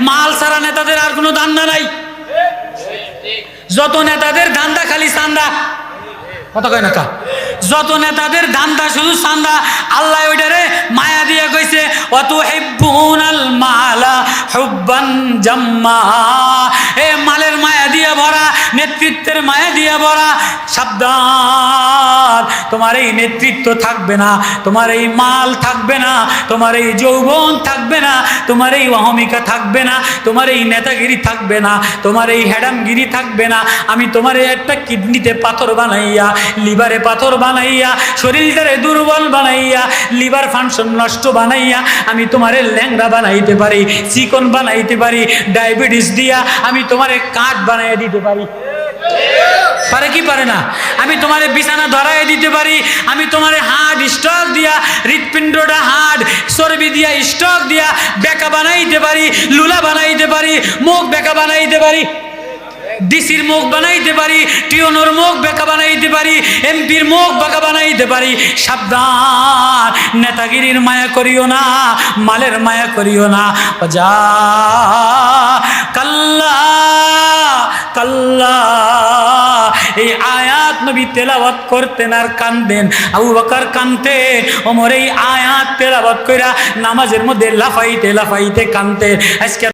মাল ছাড়া নেতাদের আর কোনো ধান্দা নাই। যত নেতাদের ধান্দা খালি চান্দা, কথা কয় না কা, যত নেতাদের ধান্দা শুধু চান্দা। আল্লাহ ওইটারে মায়া দিয়ে কইছে ওয়াতুহিব্বুনাল মালা হুব্বান জাম্মা, এ মালের মায়া দিয়ে ভরা, নেতৃত্বের মায়া দিয়ে ভরা। সাবধান, তোমার এই নেতৃত্ব থাকবে না, তোমার এই মাল থাকবে না, তোমার এই যৌবন থাকবে না, তোমার এই অহমিকা থাকবে না, তোমার এই নেতাগিরি থাকবে না, তোমার এই হ্যাডামগিরি থাকবে না। আমি তোমার একটা কিডনিতে পাথর বানাইয়া, লিভারে পাথর বানাইয়া, শরীরটারে দুর্বল বানাইয়া, লিভার ফাংশন নষ্ট বানাইয়া আমি তোমারে ল্যাংড়া বানাইতে পারি, চিকন বানাইতে পারি, ডায়াবেটিস দিয়া আমি তোমারে কাঠ বানাইয়া দিতে পারি। পারে কি পারে না? আমি তোমারে বিছানা ধরাই দিতে পারি, আমি তোমারে হার্ট স্ট্রোক দিয়া, হৃৎপিণ্ডটা হার্ট চর্বি দিয়া স্ট্রোক দিয়া বেকা বানাইতে পারি, লুলা বানাইতে পারি, মুখ বেকা বানাইতে পারি, ডিসির মুখ বানাইতে পারি, টিওনোর মুখ বেকা বানাইতে পারি, এমপির মুখ বেকা বানাইতে পারি। সাবধান, নেতাগিরির মায়া করিও না, মালের মায়া করিও না। যা কাল্লা কাল্লা, এই আয়াত নবী তেলাওয়াত করতেন আর কানতেন, আবু বকর কানতেন, ওমর এই আয়াত তেলাওয়াত কইরা নামাজের মধ্যে লাফাইতে লাফাইতে কানতেন। আজকে